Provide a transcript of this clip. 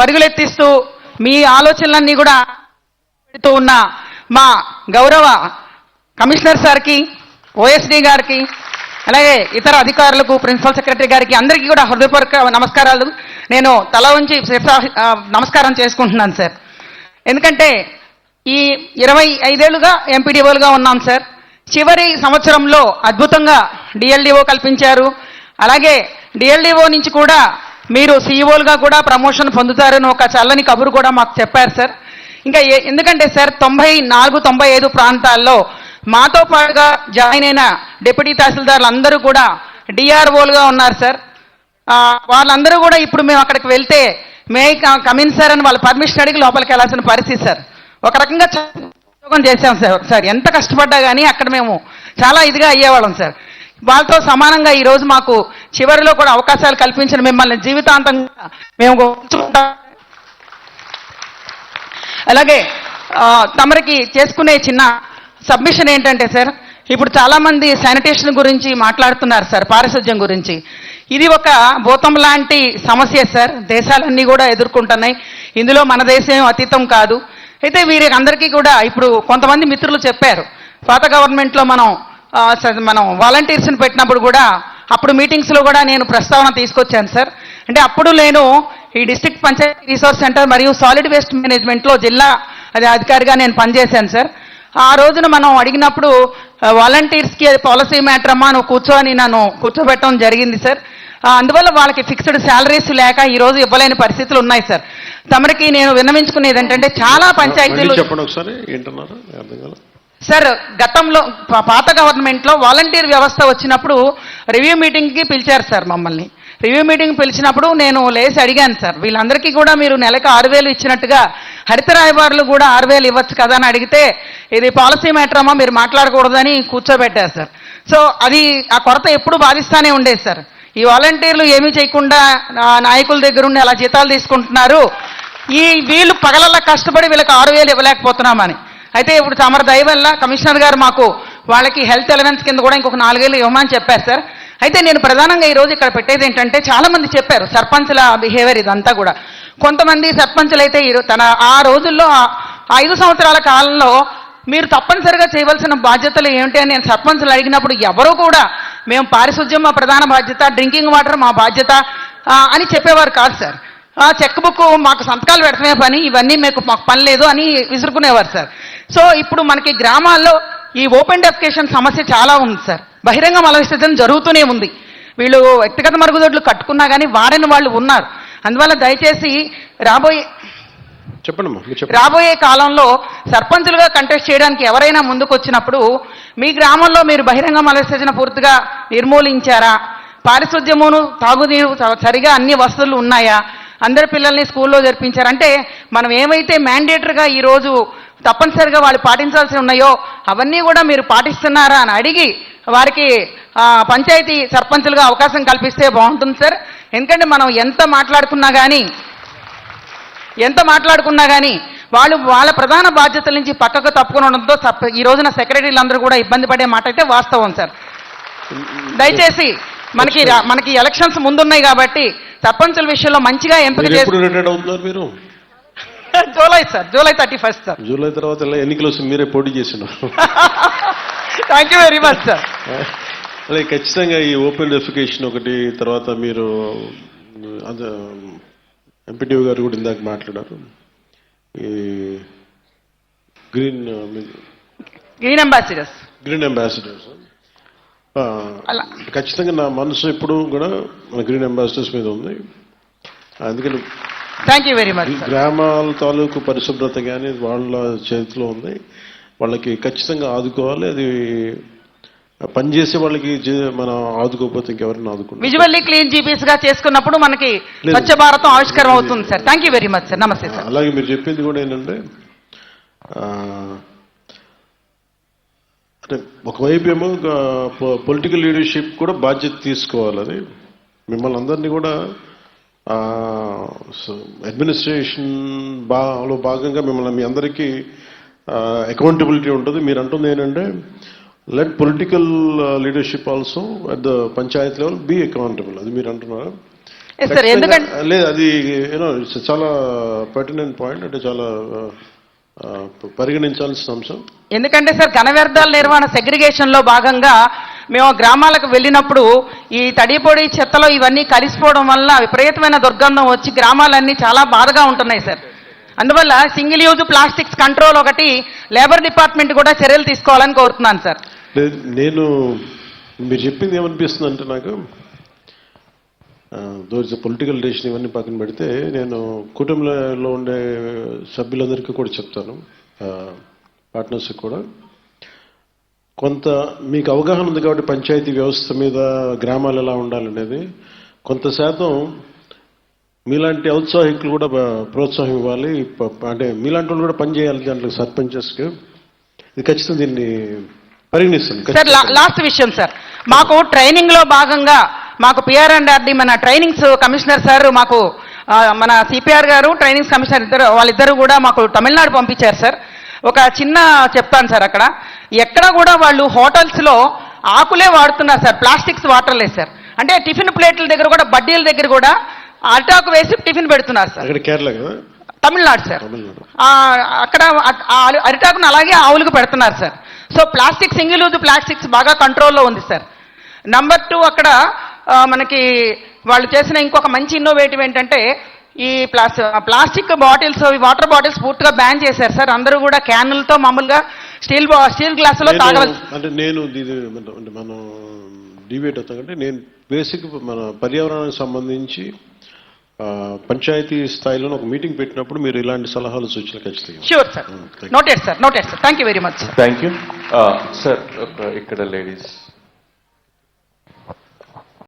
పరుగులెత్తిస్తూ మీ ఆలోచనలన్నీ కూడా పెడుతూ ఉన్న మా గౌరవ కమిషనర్ సార్కి, ఓఎస్డీ గారికి, అలాగే ఇతర అధికారులకు, ప్రిన్సిపల్ సెక్రటరీ గారికి అందరికీ కూడా హృదయపూర్వక నమస్కారాలు. నేను తల వంచి నమస్కారం చేసుకుంటున్నాను సార్. ఎందుకంటే ఈ 25 ఏళ్లుగా ఎంపీడీఓలుగా ఉన్నాం సార్. చివరి సంవత్సరంలో అద్భుతంగా డిఎల్డిఓ కల్పించారు. అలాగే డిఎల్డిఓ నుంచి కూడా మీరు సీఈఓలుగా కూడా ప్రమోషన్ పొందుతారని ఒక చల్లని కబురు కూడా మాకు చెప్పారు సార్. ఇంకా ఎందుకంటే సార్ 94, 95 ప్రాంతాల్లో మాతో పాటుగా జాయిన్ అయిన డిప్యూటీ తహసీల్దార్లు అందరూ కూడా డిఆర్ఓలుగా ఉన్నారు సార్. వాళ్ళందరూ కూడా ఇప్పుడు మేము అక్కడికి వెళ్తే మే కమిన్ సార్ అని వాళ్ళ పర్మిషన్ అడిగి లోపలికి వెళ్ళాల్సిన పరిస్థితి సార్. ఒక రకంగా ఉద్యోగం చేశాం సార్. ఎంత కష్టపడ్డా కానీ అక్కడ మేము చాలా ఇదిగా అయ్యేవాళ్ళం సార్. వాళ్ళతో సమానంగా ఈరోజు మాకు చివరిలో కూడా అవకాశాలు కల్పించిన మిమ్మల్ని జీవితాంతంగా మేము అలాగే తమరికి చేసుకునే చిన్న సబ్మిషన్ ఏంటంటే సార్, ఇప్పుడు చాలామంది శానిటేషన్ గురించి మాట్లాడుతున్నారు సార్, పారిశుధ్యం గురించి. ఇది ఒక భూతం లాంటి సమస్య సార్. దేశాలన్నీ కూడా ఎదుర్కొంటున్నాయి. ఇందులో మన దేశం అతీతం కాదు. అయితే వీరి అందరికీ కూడా ఇప్పుడు కొంతమంది మిత్రులు చెప్పారు, పాత గవర్నమెంట్లో మనం వాలంటీర్స్ని పెట్టినప్పుడు కూడా అప్పుడు మీటింగ్స్లో కూడా నేను ప్రస్తావన తీసుకొచ్చాను సార్. అంటే అప్పుడు నేను ఈ డిస్ట్రిక్ట్ పంచాయతీ రిసోర్స్ సెంటర్ మరియు సాలిడ్ వేస్ట్ మేనేజ్మెంట్లో జిల్లా అధికారిగా నేను పనిచేశాను సార్. ఆ రోజున మనం అడిగినప్పుడు వాలంటీర్స్కి అది పాలసీ మ్యాటర్ అమ్మా నువ్వు కూర్చోని నన్ను కూర్చోబెట్టడం జరిగింది సార్. అందువల్ల వాళ్ళకి ఫిక్స్డ్ శాలరీస్ లేక ఈరోజు ఇవ్వలేని పరిస్థితులు ఉన్నాయి సార్. తమరికి నేను విన్నవించుకునేది ఏంటంటే చాలా పంచాయతీలు సార్, గతంలో పాత గవర్నమెంట్లో వాలంటీర్ వ్యవస్థ వచ్చినప్పుడు రివ్యూ మీటింగ్కి పిలిచారు సార్ మమ్మల్ని. రివ్యూ మీటింగ్ పిలిచినప్పుడు నేను లేచి అడిగాను సార్, వీళ్ళందరికీ కూడా మీరు నెలకు 6,000 ఇచ్చినట్టుగా హరిత రాయబారులు కూడా 6,000 ఇవ్వచ్చు కదా అని అడిగితే ఇది పాలసీ మ్యాటర్ అమ్మా మీరు మాట్లాడకూడదని కూర్చోబెట్టారు సార్. సో అది ఆ కొరత ఎప్పుడు బాధిస్తానే ఉండేది సార్. ఈ వాలంటీర్లు ఏమీ చేయకుండా నాయకుల దగ్గర ఉండి అలా జీతాలు తీసుకుంటున్నారు, వీళ్ళు పగలల్లా కష్టపడి వీళ్ళకి 6,000 ఇవ్వలేకపోతున్నామని. అయితే ఇప్పుడు తమరి దయ వల్ల కమిషనర్ గారు మాకు వాళ్ళకి హెల్త్ ఎలవెన్స్ కింద కూడా ఇంకొక 4,000 ఇవ్వమని చెప్పారు సార్. అయితే నేను ప్రధానంగా ఈరోజు ఇక్కడ పెట్టేది ఏంటంటే చాలామంది చెప్పారు సర్పంచ్ల బిహేవియర్ ఇదంతా కూడా. కొంతమంది సర్పంచులు అయితే ఆ రోజుల్లో 5 సంవత్సరాల కాలంలో మీరు తప్పనిసరిగా చేయవలసిన బాధ్యతలు ఏమిటి అని నేను సర్పంచ్లు అడిగినప్పుడు ఎవరూ కూడా మేము పారిశుధ్యం మా ప్రధాన బాధ్యత, డ్రింకింగ్ వాటర్ మా బాధ్యత అని చెప్పేవారు కాదు సార్. చెక్ బుక్ మాకు సంతకాలు పెడతమే పని, ఇవన్నీ మాకు పని లేదు అని విసురుకునేవారు సార్. సో ఇప్పుడు మనకి గ్రామాల్లో ఈ ఓపెన్ డెఫికేషన్ సమస్య చాలా ఉంది సార్. బహిరంగ మల విసర్జన జరుగుతూనే ఉంది. వీళ్ళు వ్యక్తిగత మరుగుదొడ్లు కట్టుకున్నా కానీ వారిని వాళ్ళు ఉన్నారు. అందువల్ల దయచేసి రాబోయే కాలంలో సర్పంచులుగా కంటెస్ట్ చేయడానికి ఎవరైనా ముందుకు వచ్చినప్పుడు మీ గ్రామంలో మీరు బహిరంగ మల విసర్జన పూర్తిగా నిర్మూలించారా, పారిశుధ్యమును తాగునీరు సరిగా అన్ని వసతులు ఉన్నాయా, అందరి పిల్లల్ని స్కూల్లో జరిపించారంటే మనం ఏమైతే మ్యాండేటరీగా ఈరోజు తప్పనిసరిగా వాళ్ళు పాటించాల్సి ఉన్నాయో అవన్నీ కూడా మీరు పాటిస్తున్నారా అని అడిగి వారికి పంచాయతీ సర్పంచులుగా అవకాశం కల్పిస్తే బాగుంటుంది సార్. ఎందుకంటే మనం ఎంత మాట్లాడుకున్నా కానీ వాళ్ళు వాళ్ళ ప్రధాన బాధ్యతల నుంచి పక్కకు తప్పుకోవడంతో ఈ రోజున సెక్రటరీలు అందరూ కూడా ఇబ్బంది పడే మాట అయితే వాస్తవం సార్. దయచేసి మనకి ఎలక్షన్స్ ముందున్నాయి కాబట్టి సర్పంచుల విషయంలో మంచిగా ఎంపిక చేసి July sir, July 31 sir. July తర్వాత ఎన్నికలు వస్తుంది, మీరే పోటీ చేసినారు. Thank you very much sir. అదే ఖచ్చితంగా ఈ ఓపెన్ డెఫికేషన్ ఒకటి, తర్వాత మీరు ఎంపీటీఓ గారు కూడా ఇందాక మాట్లాడారు ఈ గ్రీన్ అంబాసిడర్స్. ఖచ్చితంగా నా మనసు ఎప్పుడు కూడా మన గ్రీన్ అంబాసిడర్స్ మీద ఉంది. అందుకని థ్యాంక్ యూ వెరీ మచ్. గ్రామాల తాలూకు పరిశుభ్రత కానీ వాళ్ళ చేతిలో ఉంది, వాళ్ళకి ఖచ్చితంగా ఆదుకోవాలి. అది పనిచేసే వాళ్ళకి మనం ఆదుకోకపోతే ఇంకెవరిని ఆదుకుంటాం. విజువల్లీ క్లీన్ జీపీఎస్ గా చేసుకున్నప్పుడు మనకి స్వచ్ఛ భారతం ఆవిష్కారం అవుతుంది sir. Thank you very much sir. నమస్తే సార్. అలాగే మీరు చెప్పింది కూడా ఏంటంటే అంటే ఒకవైపు ఏమో పొలిటికల్ లీడర్షిప్ కూడా బాధ్యత తీసుకోవాలి. అది మిమ్మల్ని అందరినీ కూడా అడ్మినిస్ట్రేషన్ లో భాగంగా మిమ్మల్ని మీ అందరికీ అకౌంటబిలిటీ ఉంటుంది. మీరు అంటుంది ఏంటంటే let political leadership also at the panchayat level be accountable, అది మీరు అంటున్నారా? ఎస్ సార్, ఎందుకంటే లేదు అది ఇట్స్ చాలా పర్టినెంట్ పాయింట్, అంటే చాలా పరిగణించాల్సిన అంశం. ఎందుకంటే సార్ ఘన వ్యర్థాల నిర్వహణ సెగ్రిగేషన్ లో భాగంగా మేము గ్రామాలకు వెళ్ళినప్పుడు ఈ తడిపొడి చెత్తలో ఇవన్నీ కలిసిపోవడం వల్ల విపరీతమైన దుర్గంధం వచ్చి గ్రామాలన్నీ చాలా బాధగా ఉంటున్నాయి సార్. అందువల్ల సింగిల్ యూజ్ ప్లాస్టిక్స్ కంట్రోల్ ఒకటి లేబర్ డిపార్ట్మెంట్ కూడా చర్యలు తీసుకోవాలని కోరుతున్నాను సార్. నేను మీరు చెప్పింది ఏమనిపిస్తుంది అంటే నాకు దోస్ పొలిటికల్ డెసిషన్ ఇవన్నీ పక్కన పెడితే నేను కుటుంబంలో ఉండే సభ్యులందరికీ కూడా చెప్తాను, పార్ట్నర్స్కి కూడా కొంత మీకు అవగాహన ఉంది కాబట్టి పంచాయతీ వ్యవస్థ మీద గ్రామాలు ఎలా ఉండాలనేది కొంత శాతం మీలాంటి ఔత్సాహికులు కూడా ప్రోత్సాహం ఇవ్వాలి. అంటే మీలాంటి వాళ్ళు కూడా పనిచేయాలి దాంట్లో సర్పంచెస్కి. ఇది ఖచ్చితంగా దీన్ని పరిగణిస్తాను సార్. లాస్ట్ విషయం సార్, మాకు ట్రైనింగ్ లో భాగంగా మాకు PR&RD మన ట్రైనింగ్స్ కమిషనర్ సార్ మాకు మన CPR గారు ట్రైనింగ్స్ కమిషనర్ వాళ్ళిద్దరు కూడా మాకు తమిళనాడు పంపించారు సార్. ఒక చిన్న చెప్తాను సార్, అక్కడ ఎక్కడ కూడా వాళ్ళు హోటల్స్ లో ఆకులే వాడుతున్నారు సార్, ప్లాస్టిక్స్ వాటర్లేదు సార్. అంటే టిఫిన్ ప్లేట్ల దగ్గర కూడా బడ్డీల దగ్గర కూడా అరిటాకు వేసి టిఫిన్ పెడుతున్నారు సార్. అక్కడ కేరళ కదా, తమిళనాడు సార్. అక్కడ అరిటాకును అలాగే ఆవులకు పెడుతున్నారు sir. So plastic single use plastics బాగా కంట్రోల్లో ఉంది సార్. నంబర్ 2, అక్కడ మనకి వాళ్ళు చేసిన ఇంకొక మంచి ఇన్నోవేటివ్ ఏంటంటే ఈ ప్లాస్టిక్ బాటిల్స్, వాటర్ బాటిల్స్ పూర్తిగా బ్యాన్ చేశారు సార్. అందరూ కూడా క్యాన్లతో మామూలుగా స్టీల్ గ్లాసులో తాగవచ్చు. అంటే నేను మనం డిబేట్ అవుతామంటే నేను బేసిక్ మన పర్యావరణానికి సంబంధించి పంచాయతీ స్థాయిలో ఒక మీటింగ్ పెట్టినప్పుడు మీరు ఇలాంటి సలహాలు సూచనలు ఖచ్చితంగా. Sure sir, noted sir. Thank you very much. Thank you sir. ఇక్కడ లేడీస్